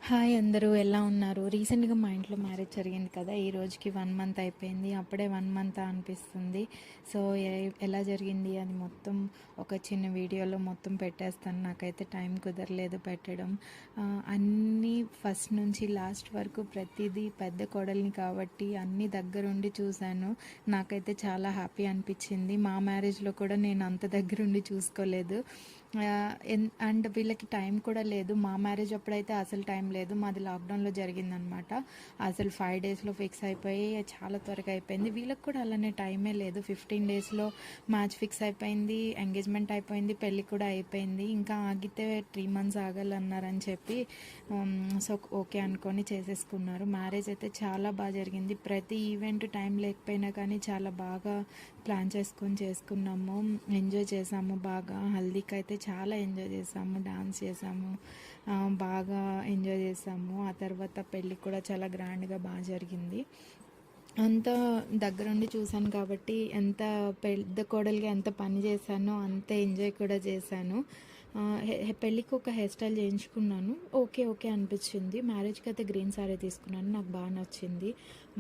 Hi అందరూ ఎలా ఉన్నారు? రీసెంట్‌గా మా ఇంట్లో మ్యారేజ్ జరిగింది కదా! ఈ రోజుకి 1 మంత్ అయిపోయింది. అప్పుడే 1 మంతా అనిపిస్తుంది. సో, ఎలా జరిగింది అని మొత్తం ఒక చిన్న వీడియోలో మొత్తం పెట్టేస్తాను. నాకైతే టైం కుదరలేదు పెట్టడం. అన్నీ ఫస్ట్ నుంచి లాస్ట్ వరకు ప్రతిదీ పెద్ద కోడలిని కాబట్టి అన్నీ దగ్గరుండి చూశాను. నాకైతే చాలా హ్యాపీ అనిపించింది. మా మ్యారేజ్‌లో కూడా నేను అంత దగ్గరుండి చూసుకోలేదు. అండ్ వీళ్ళకి టైం కూడా లేదు. మా మ్యారేజ్ అప్పుడైతే అసలు టైం లేదు. మాది లాక్డౌన్లో జరిగిందనమాట. అసలు 5 డేస్లో ఫిక్స్ అయిపోయి చాలా త్వరగా అయిపోయింది. వీళ్ళకి కూడా అలానే టైమే లేదు. 15 డేస్లో మ్యాచ్ ఫిక్స్ అయిపోయింది, ఎంగేజ్మెంట్ అయిపోయింది, పెళ్ళి కూడా అయిపోయింది. ఇంకా ఆగితే 3 మంత్స్ ఆగాలన్నారని చెప్పి సో ఓకే అనుకొని చేసేసుకున్నారు. మ్యారేజ్ అయితే చాలా బాగా జరిగింది. ప్రతి ఈవెంట్ టైం లేకపోయినా కానీ చాలా బాగా ప్లాన్ చేసుకున్నాము. ఎంజాయ్ చేసాము బాగా. హల్దీకి అయితే చాలా ఎంజాయ్ చేసాము, డాన్స్ చేసాము, బాగా ఎంజాయ్ చేసాము. ఆ తర్వాత పెళ్ళి కూడా చాలా గ్రాండ్గా బాగా జరిగింది. అంత దగ్గరుండి చూశాను కాబట్టి ఎంత పెద్ద కోడలిగా ఎంత పని చేశానో అంతే ఎంజాయ్ కూడా చేశాను. పెళ్ళికి ఒక హెయిర్ స్టైల్ చేయించుకున్నాను. ఓకే ఓకే అనిపించింది. మ్యారేజ్కి అయితే గ్రీన్ సారీ తీసుకున్నాను. నాకు బాగా నచ్చింది.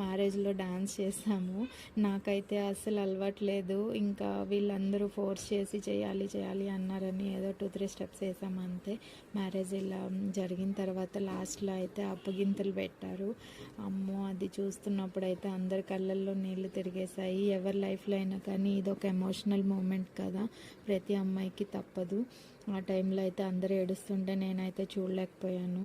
మ్యారేజ్లో డాన్స్ చేసాము. నాకైతే అస్సలు అలవాటు లేదు. ఇంకా వీళ్ళందరూ ఫోర్స్ చేసి చేయాలి చేయాలి అన్నారని ఏదో 2-3 స్టెప్స్ వేసాము అంతే. మ్యారేజ్ ఇలా జరిగిన తర్వాత లాస్ట్లో అయితే అప్పగింతలు పెట్టారు. అమ్మో, అది చూస్తున్నప్పుడు అయితే అందరి కళ్ళల్లో నీళ్లు తిరిగేశాయి. ఎవరి లైఫ్లో అయినా కానీ ఇది ఒక ఎమోషనల్ మూమెంట్ కదా, ప్రతి అమ్మాయికి తప్పదు. ఆ టైంలో అయితే అందరూ ఏడుస్తుంటే నేనైతే చూడలేకపోయాను.